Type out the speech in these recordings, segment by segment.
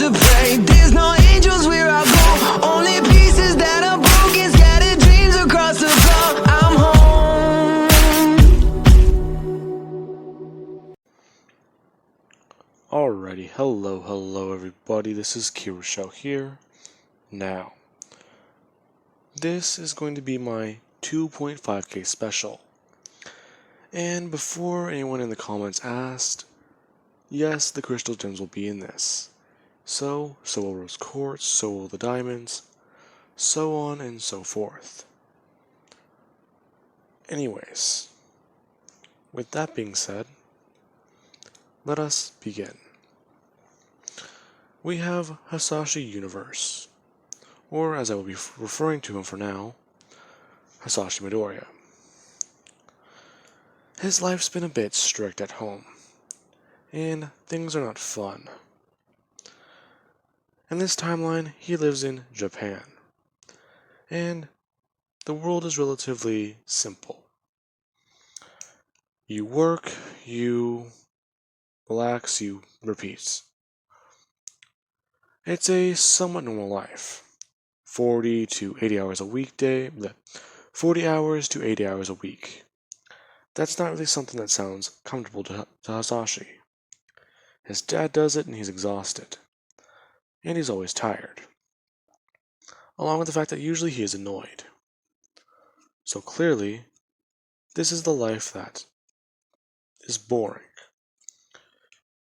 to pray. There's no angels where I go, only pieces that are broken, scattered dreams across the floor. I'm home. Alrighty, hello everybody, this is Kirishou here. Now, this is going to be my 2.5k special. And before anyone in the comments asked, yes, the crystal gems will be in this. So will rose quartz, so will the diamonds, so on and so forth. Anyways, with that being said, let us begin. We have Hisashi Universe, or as I will be referring to him for now, Hisashi Midoriya. His life's been a bit strict at home, and things are not fun. In this timeline, he lives in Japan, and the world is relatively simple. You work, you relax, you repeat. It's a somewhat normal life. 40 to 80 hours a weekday, 40 hours to 80 hours a week. That's not really something that sounds comfortable to Hisashi. His dad does it and he's exhausted. And he's always tired. Along with the fact that usually he is annoyed. So clearly, this is the life that is boring.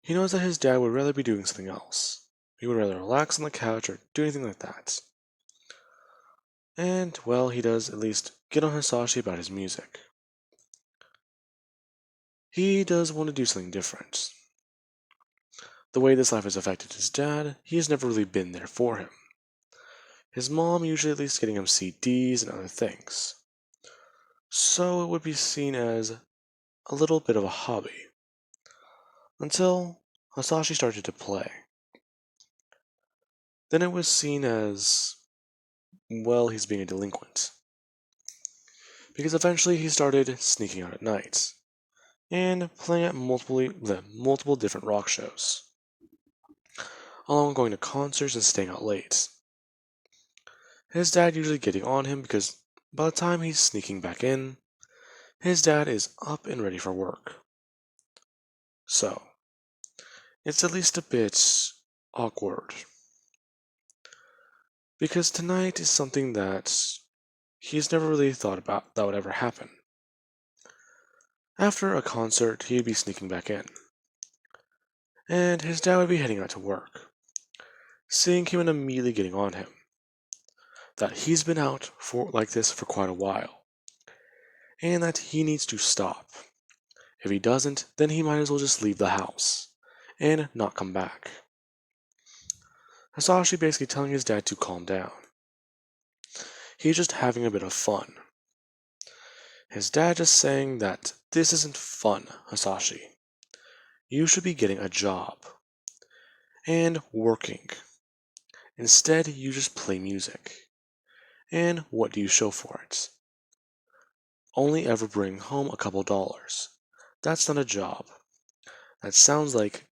He knows that his dad would rather be doing something else. He would rather relax on the couch or do anything like that. And, well, he does at least get on Hisashi about his music. He does want to do something different. The way this life has affected his dad, he has never really been there for him. His mom usually at least getting him CDs and other things. So it would be seen as a little bit of a hobby. Until Hisashi started to play. Then it was seen as, well, he's being a delinquent. Because eventually he started sneaking out at night, and playing at multiple different rock shows, along with going to concerts and staying out late. His dad usually getting on him because by the time he's sneaking back in, his dad is up and ready for work. So, it's at least a bit awkward. Because tonight is something that he's never really thought about that would ever happen. After a concert, he'd be sneaking back in. And his dad would be heading out to work, seeing him and immediately getting on him. That he's been out like this for quite a while, and that he needs to stop. If he doesn't, then he might as well just leave the house, and not come back. Hisashi basically telling his dad to calm down. He's just having a bit of fun. His dad just saying that this isn't fun, Hisashi. You should be getting a job. And working. Instead, you just play music. And what do you show for it? Only ever bring home a couple dollars. That's not a job. That sounds like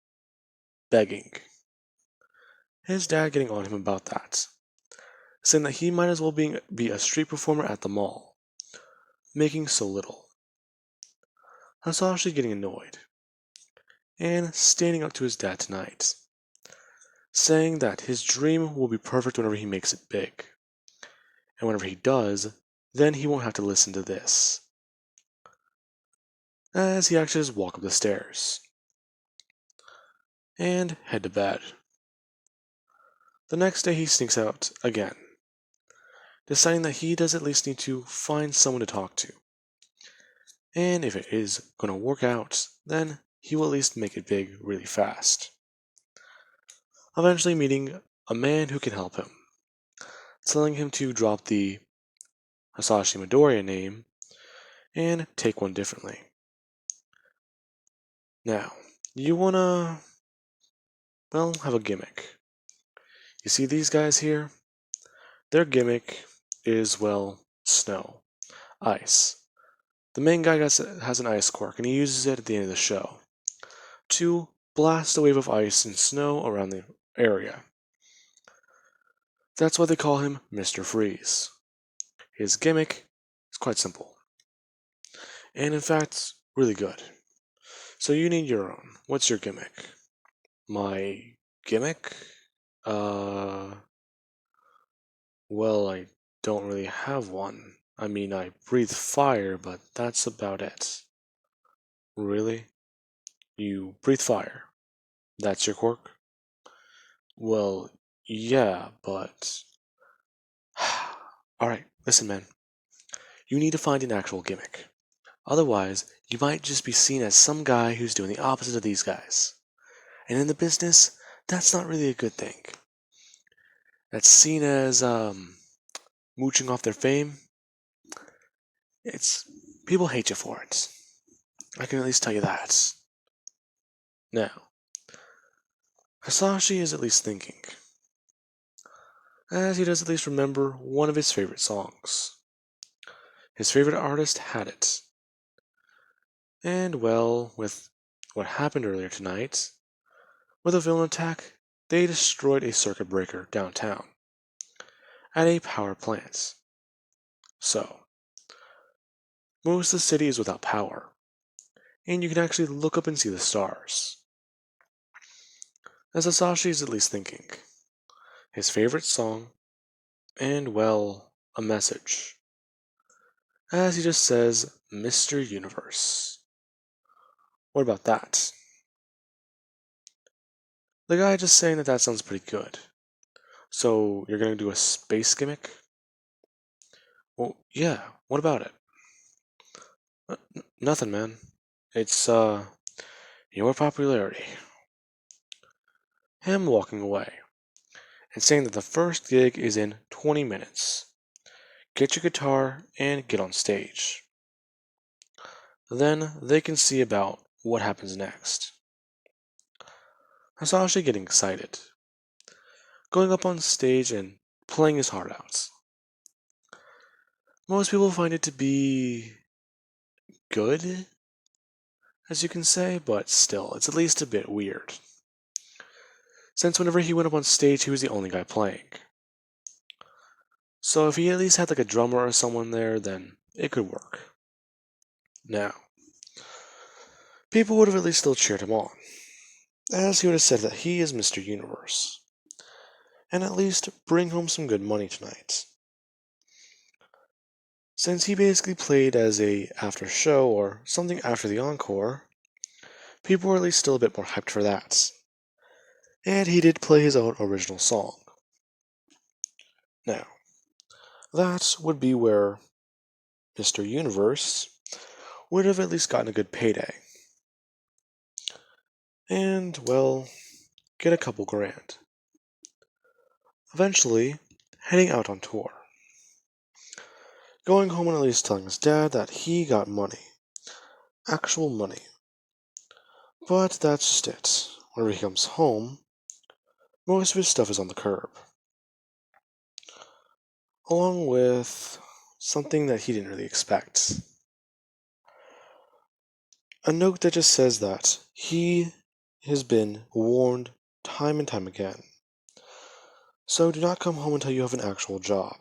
begging. His dad getting on him about that, saying that he might as well be a street performer at the mall, making so little. Hisashi getting annoyed, and standing up to his dad tonight, saying that his dream will be perfect whenever he makes it big. And whenever he does, then he won't have to listen to this. As he actually just walk up the stairs. And head to bed. The next day he sneaks out again, deciding that he does at least need to find someone to talk to. And if it is going to work out, then he will at least make it big really fast. Eventually meeting a man who can help him, telling him to drop the Hisashi Midoriya name and take one differently. Now, you wanna, well, have a gimmick. You see these guys here? Their gimmick is, well, snow, ice. The main guy has an ice quirk, and he uses it at the end of the show to blast a wave of ice and snow around the area. That's why they call him Mr. Freeze. His gimmick is quite simple, and in fact, really good. So you need your own. What's your gimmick? My gimmick? Uh, well, I don't really have one. I mean, I breathe fire, but that's about it. Really? You breathe fire? That's your quirk? Well, yeah, but. Alright, listen, man. You need to find an actual gimmick. Otherwise, you might just be seen as some guy who's doing the opposite of these guys. And in the business, that's not really a good thing. That's seen as, mooching off their fame. It's. People hate you for it. I can at least tell you that. Now, Hisashi is at least thinking, as he does at least remember one of his favorite songs. His favorite artist had it. And well, with what happened earlier tonight, with a villain attack, they destroyed a circuit breaker downtown at a power plant. So, most of the city is without power, and you can actually look up and see the stars. As Hisashi is at least thinking, his favorite song, and well, a message. As he just says, Mr. Universe. What about that? The guy just saying that sounds pretty good. So, you're gonna do a space gimmick? Well, yeah, what about it? Nothing, man. It's, your popularity. Him walking away and saying that the first gig is in 20 minutes. Get your guitar and get on stage. Then they can see about what happens next. Hisashi getting excited, going up on stage and playing his heart out. Most people find it to be good, as you can say, but still, it's at least a bit weird. Since whenever he went up on stage, he was the only guy playing. So if he at least had like a drummer or someone there, then it could work. Now, people would have at least still cheered him on, as he would have said that he is Mr. Universe, and at least bring home some good money tonight. Since he basically played as a after show or something after the encore, people were at least still a bit more hyped for that. And he did play his own original song. Now, that would be where Mr. Universe would have at least gotten a good payday. And, well, get a couple grand. Eventually, heading out on tour. Going home and at least telling his dad that he got money. Actual money. But that's just it. Whenever he comes home, most of his stuff is on the curb. Along with something that he didn't really expect. A note that just says that he has been warned time and time again. So do not come home until you have an actual job.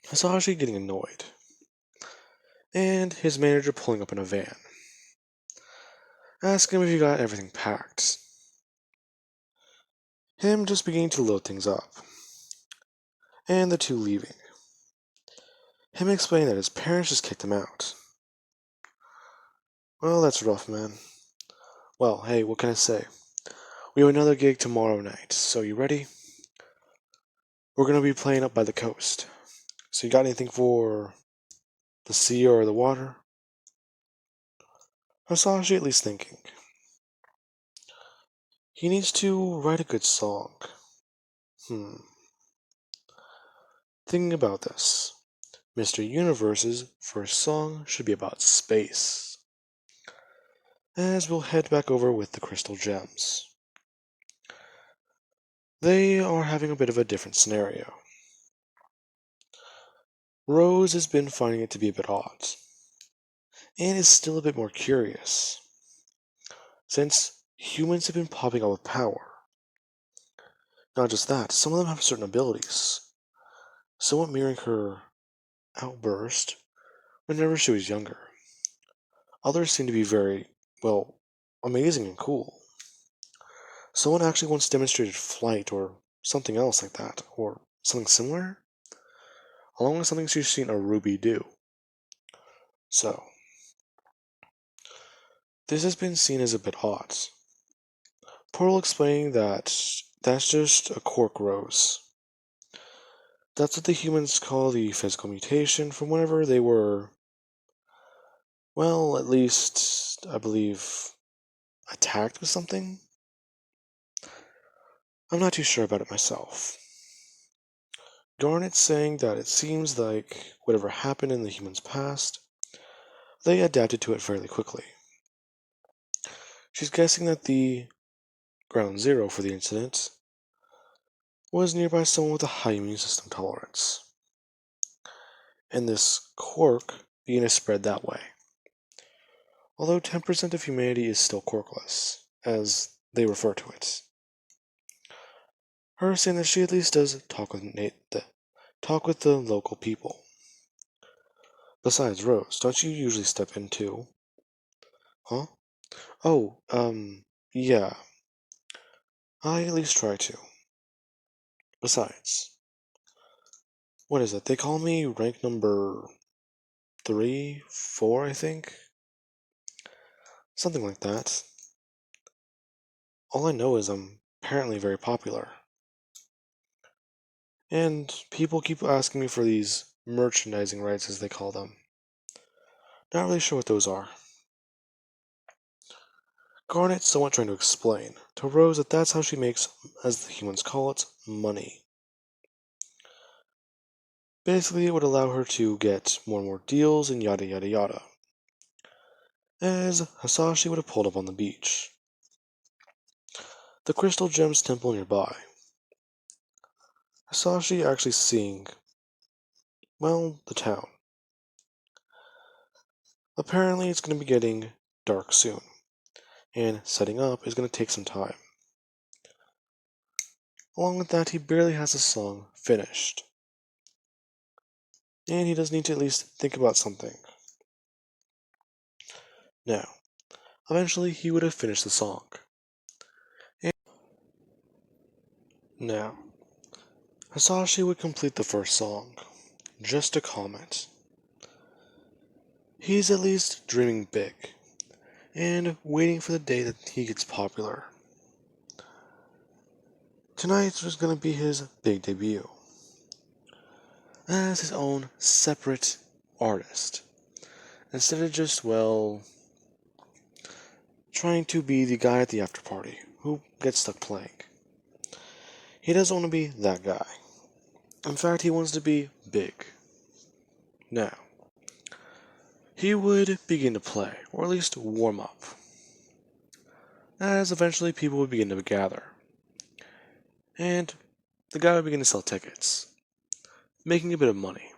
Hisashi getting annoyed. And his manager pulling up in a van. Asking him if he got everything packed. Him just beginning to load things up. And the two leaving. Him explaining that his parents just kicked him out. Well, that's rough, man. Well, hey, what can I say? We have another gig tomorrow night, so you ready? We're gonna be playing up by the coast. So you got anything for the sea or the water? Hisashi at least thinking. He needs to write a good song. Thinking about this. Mr. Universe's first song should be about space. As we'll head back over with the crystal gems. They are having a bit of a different scenario. Rose has been finding it to be a bit odd, and is still a bit more curious, since humans have been popping up with power. Not just that, some of them have certain abilities, somewhat mirroring her outburst whenever she was younger. Others seem to be very, well, amazing and cool. Someone actually once demonstrated flight or something else like that, or something similar, along with something she's seen a Ruby do. So, this has been seen as a bit odd. Portal explaining that that's just a cork rose. That's what the humans call the physical mutation from whenever they were, well, at least, I believe, attacked with something? I'm not too sure about it myself. Garnet's saying that it seems like whatever happened in the humans' past, they adapted to it fairly quickly. She's guessing that the ground zero for the incident was nearby someone with a high immune system tolerance, and this quirk began to spread that way. Although 10% of humanity is still quirkless, as they refer to it. Her saying that she at least does talk with the local people. Besides, Rose, don't you usually step in too? Huh? Oh, yeah. I at least try to. Besides, what is it? They call me rank number 3, 4, I think? Something like that. All I know is I'm apparently very popular. And people keep asking me for these merchandising rights, as they call them. Not really sure what those are. Garnet's somewhat trying to explain to Rose that that's how she makes, as the humans call it, money. Basically, it would allow her to get more and more deals and yada yada yada. As Hisashi would have pulled up on the beach. The Crystal Gems Temple nearby. Hisashi actually seeing, well, the town. Apparently, it's going to be getting dark soon, and setting up is going to take some time. Along with that, he barely has the song finished. And he does need to at least think about something. Now, eventually he would have finished the song. And now, Hisashi would complete the first song. Just a comment. He's at least dreaming big, and waiting for the day that he gets popular. Tonight was going to be his big debut, as his own separate artist, instead of just, well, trying to be the guy at the after party who gets stuck playing. He doesn't want to be that guy. In fact, he wants to be big. Now, he would begin to play, or at least warm up, as eventually people would begin to gather. And the guy would begin to sell tickets, making a bit of money.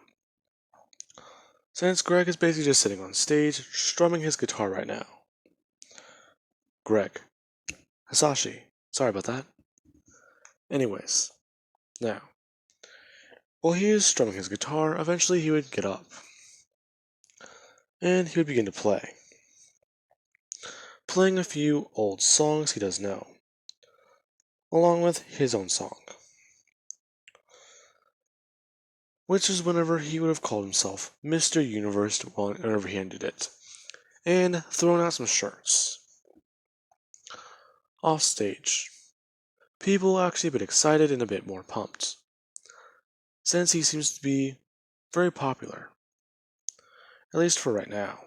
Since Greg is basically just sitting on stage, strumming his guitar right now. Greg. Hisashi. Sorry about that. Anyways, now, while he is strumming his guitar, eventually he would get up, and he would begin to play. Playing a few old songs he does know, along with his own song. Which is whenever he would have called himself Mr. Universe whenever he ended it, and thrown out some shirts. Off stage, people were actually a bit excited and a bit more pumped, since he seems to be very popular, at least for right now.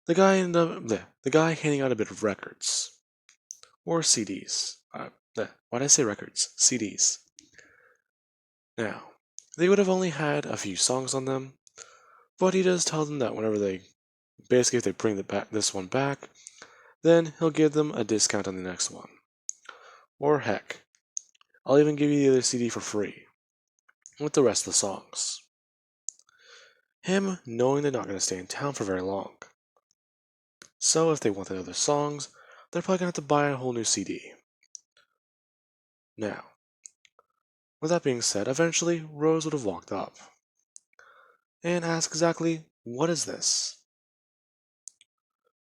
The guy handing out a bit of records, or CDs. Why'd I say records? CDs. Now, they would have only had a few songs on them, but he does tell them that whenever if they bring this one back, then he'll give them a discount on the next one. Or heck, I'll even give you the other CD for free, with the rest of the songs. Him knowing they're not going to stay in town for very long. So if they want the other songs, they're probably going to have to buy a whole new CD. Now, with that being said, eventually Rose would have walked up and asked exactly, what is this?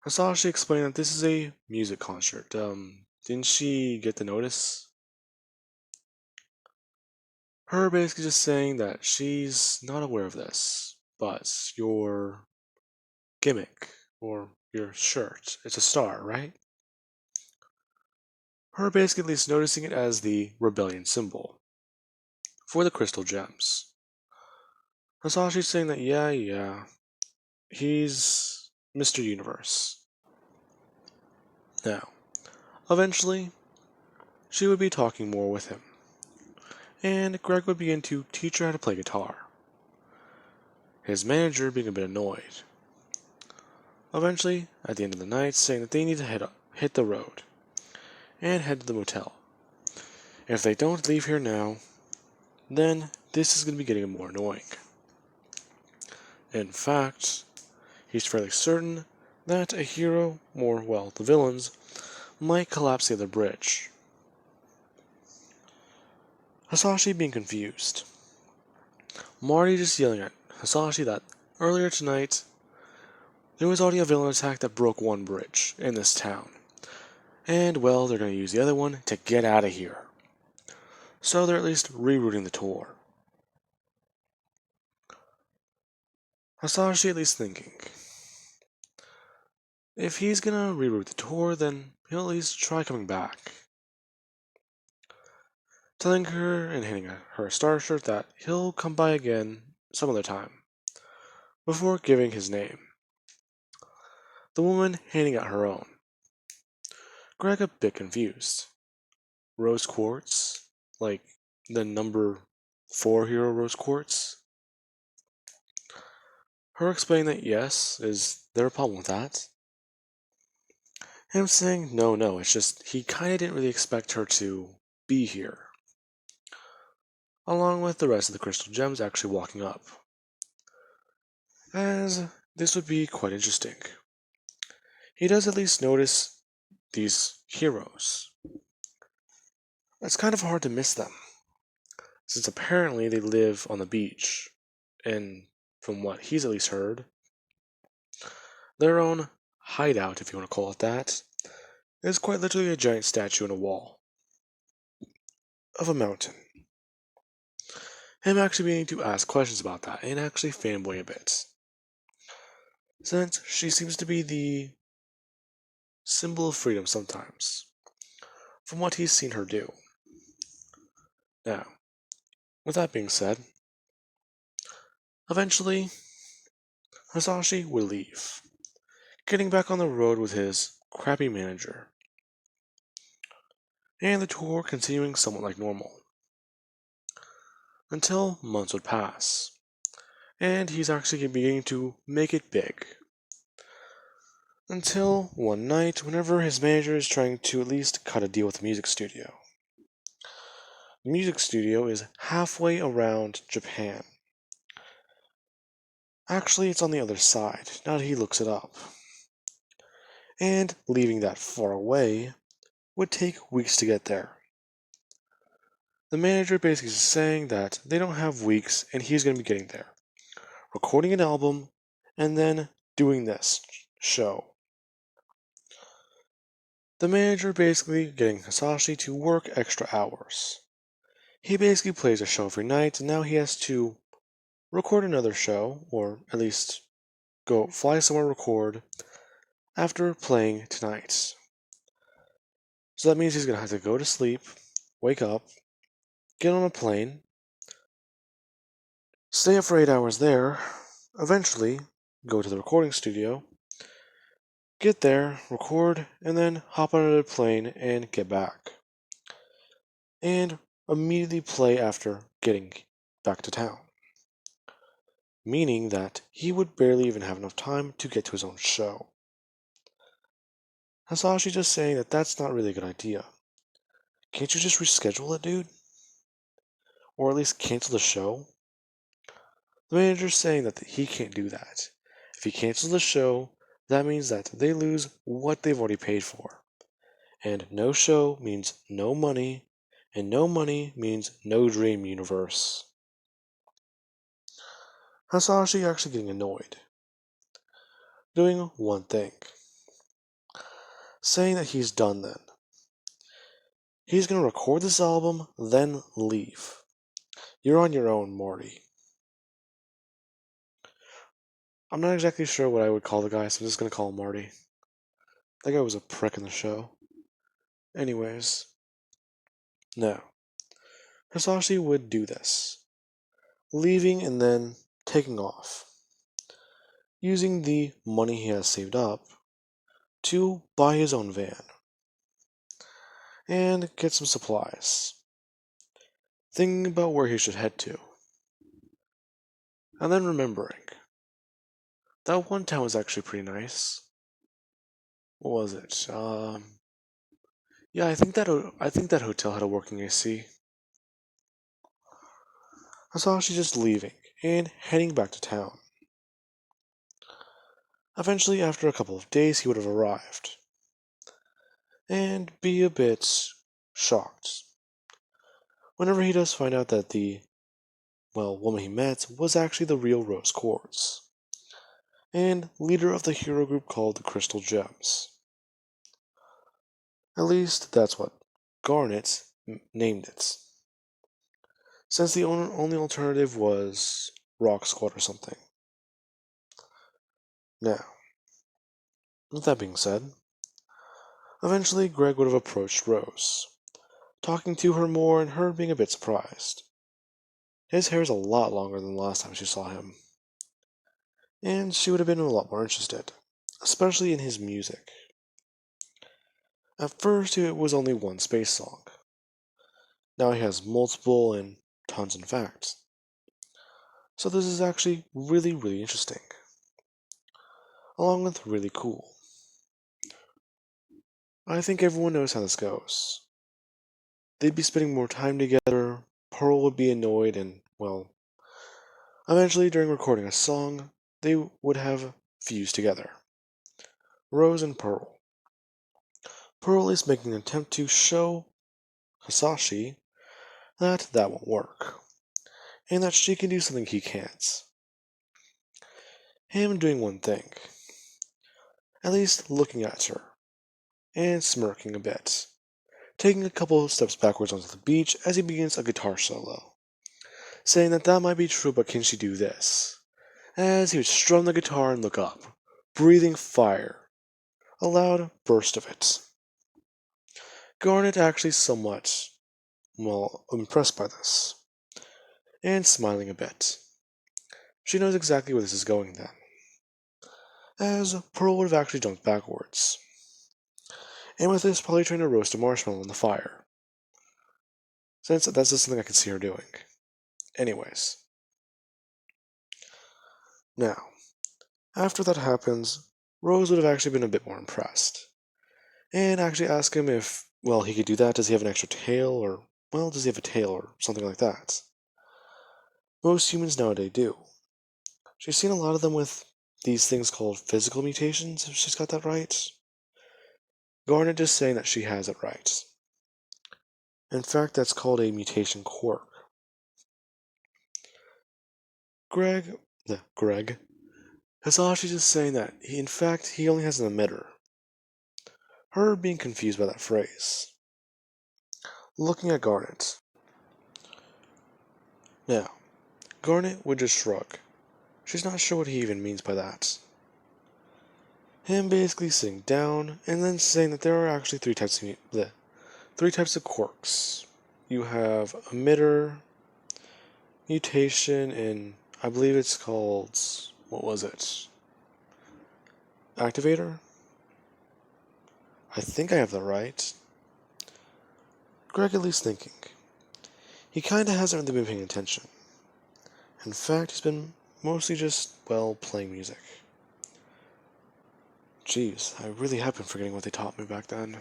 Hisashi explained that this is a music concert. Didn't she get the notice? Her basically just saying that she's not aware of this, but your gimmick, or your shirt, it's a star, right? Her basically at least noticing it as the rebellion symbol for the crystal gems. Hisashi's saying that, yeah, he's Mr. Universe. Now, eventually, she would be talking more with him, and Greg would begin to teach her how to play guitar, his manager being a bit annoyed. Eventually, at the end of the night, saying that they need to hit the road and head to the motel. If they don't leave here now, then this is going to be getting more annoying. In fact, he's fairly certain that a hero, or, well, the villains, might collapse the other bridge. Hisashi being confused. Marty just yelling at Hisashi that earlier tonight, there was already a villain attack that broke one bridge in this town. And, well, they're going to use the other one to get out of here. So they're at least rerouting the tour. Hisashi at least thinking, if he's gonna reroute the tour, then he'll at least try coming back. Telling her and handing her a star shirt that he'll come by again some other time, before giving his name. The woman handing out her own. Greg a bit confused. Rose quartz? Like the number 4 hero rose quartz? Her explaining that yes, is there a problem with that? Him saying no, it's just he kinda didn't really expect her to be here. Along with the rest of the crystal gems actually walking up. As this would be quite interesting. He does at least notice these heroes. It's kind of hard to miss them, since apparently they live on the beach, and from what he's at least heard, their own hideout, if you want to call it that, is quite literally a giant statue on a wall of a mountain. Him actually beginning to ask questions about that, and actually fanboy a bit, since she seems to be the symbol of freedom sometimes, from what he's seen her do. Now, with that being said, eventually, Hisashi would leave, getting back on the road with his crappy manager, and the tour continuing somewhat like normal, until months would pass, and he's actually beginning to make it big. Until one night, whenever his manager is trying to at least cut a deal with the music studio. The music studio is halfway around Japan. Actually, it's on the other side, now that he looks it up. And leaving that far away would take weeks to get there. The manager basically is saying that they don't have weeks and he's going to be getting there, recording an album, and then doing this show. The manager basically getting Hisashi to work extra hours. He basically plays a show every night, and now he has to record another show, or at least go fly somewhere record, after playing tonight. So that means he's going to have to go to sleep, wake up, get on a plane, stay up for 8 hours there, eventually go to the recording studio, get there, record, and then hop on another plane and get back. And immediately play after getting back to town. Meaning that he would barely even have enough time to get to his own show. Hisashi just saying that that's not really a good idea. Can't you just reschedule it, dude? Or at least cancel the show? The manager's saying that he can't do that. If he cancels the show, that means that they lose what they've already paid for. And no show means no money, and no money means no dream universe. Hisashi actually getting annoyed, doing one thing, saying that he's done then. He's gonna record this album, then leave. You're on your own, Morty. I'm not exactly sure what I would call the guy, so I'm just gonna call him Marty. That guy was a prick in the show. Anyways, no. Hisashi would do this, leaving and then taking off, using the money he has saved up to buy his own van and get some supplies, thinking about where he should head to. And then remembering that one town was actually pretty nice. What was it? Yeah, I think that hotel had a working AC. Hisashi just leaving and heading back to town. Eventually, after a couple of days, he would have arrived and be a bit shocked whenever he does find out that the, well, woman he met was actually the real Rose Quartz and leader of the hero group called the Crystal Gems. At least that's what Garnet named it, since the only alternative was Rock Squad or something. Now, with that being said, eventually Greg would have approached Rose, talking to her more and her being a bit surprised. His hair is a lot longer than the last time she saw him, and she would have been a lot more interested, especially in his music. At first, it was only one space song. Now he has multiple and tons, in fact. So this is actually really, really interesting, along with really cool. I think everyone knows how this goes. They'd be spending more time together, Pearl would be annoyed, and, well, eventually during recording a song, they would have fused together. Rose and Pearl. Pearl is making an attempt to show Hisashi that that won't work, and that she can do something he can't. Him doing one thing, at least looking at her, and smirking a bit, taking a couple of steps backwards onto the beach as he begins a guitar solo, saying that that might be true, but can she do this? As he would strum the guitar and look up, breathing fire, a loud burst of it. Garnet actually somewhat, well, impressed by this, and smiling a bit. She knows exactly where this is going then, as Pearl would have actually jumped backwards, and with this probably trying to roast a marshmallow in the fire, since that's just something I can see her doing. Anyways. Now, after that happens, Rose would have actually been a bit more impressed, and actually ask him if, well, he could do that, does he have an extra tail, or, well, does he have a tail, or something like that. Most humans nowadays do. She's seen a lot of them with these things called physical mutations, if she's got that right. Garnet is saying that she has it right. In fact, that's called a mutation quirk. Greg, Hisashi is saying that in fact he only has an emitter. Her being confused by that phrase. Looking at Garnet. Now, Garnet would just shrug. She's not sure what he even means by that. Him basically sitting down and then saying that there are actually three types of quirks. You have emitter, mutation, and I believe it's called, what was it? Activator? I think I have that right. Greg at least thinking. He kinda hasn't really been paying attention. In fact, he's been mostly just, well, playing music. Jeez, I really have been forgetting what they taught me back then.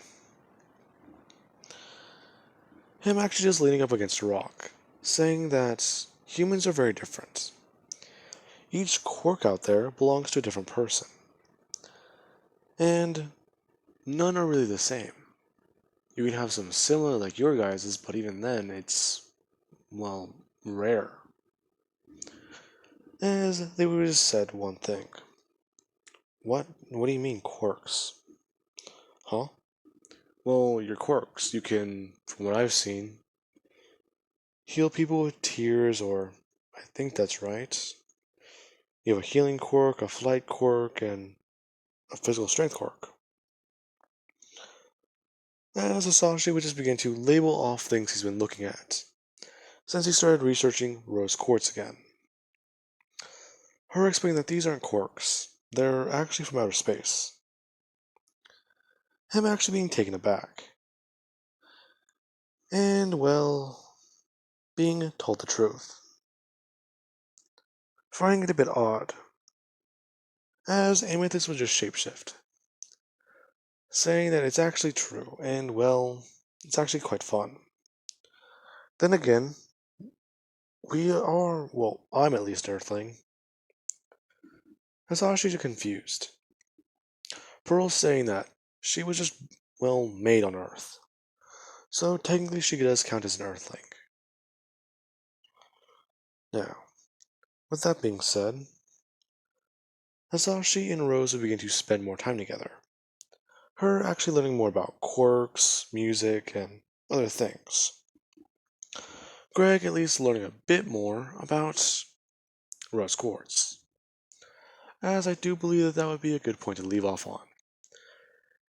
Him actually just leaning up against a rock, saying that humans are very different. Each quirk out there belongs to a different person. And none are really the same. You can have some similar like your guys's, but even then, it's, well, rare. As they would have said one thing. What? What do you mean, quirks? Huh? Well, your quirks. You can, from what I've seen, heal people with tears, or I think that's right. You have a healing quirk, a flight quirk, and a physical strength quirk. As Hisashi would just begin to label off things he's been looking at, since he started researching rose quartz again. Her explaining that these aren't quirks, they're actually from outer space. Him actually being taken aback. And, well, being told the truth. Finding it a bit odd, as Amethyst would just shapeshift, saying that it's actually true, and, well, it's actually quite fun. Then again, we are, well, I'm at least Earthling. Hisashi's confused. Pearl's saying that she was just, well, made on Earth. So technically she does count as an Earthling. Now, with that being said, Hisashi and Rose would begin to spend more time together. Her actually learning more about quirks, music, and other things. Greg at least learning a bit more about rose quartz. As I do believe that that would be a good point to leave off on.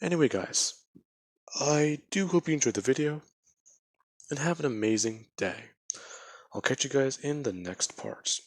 Anyway guys, I do hope you enjoyed the video, and have an amazing day. I'll catch you guys in the next part.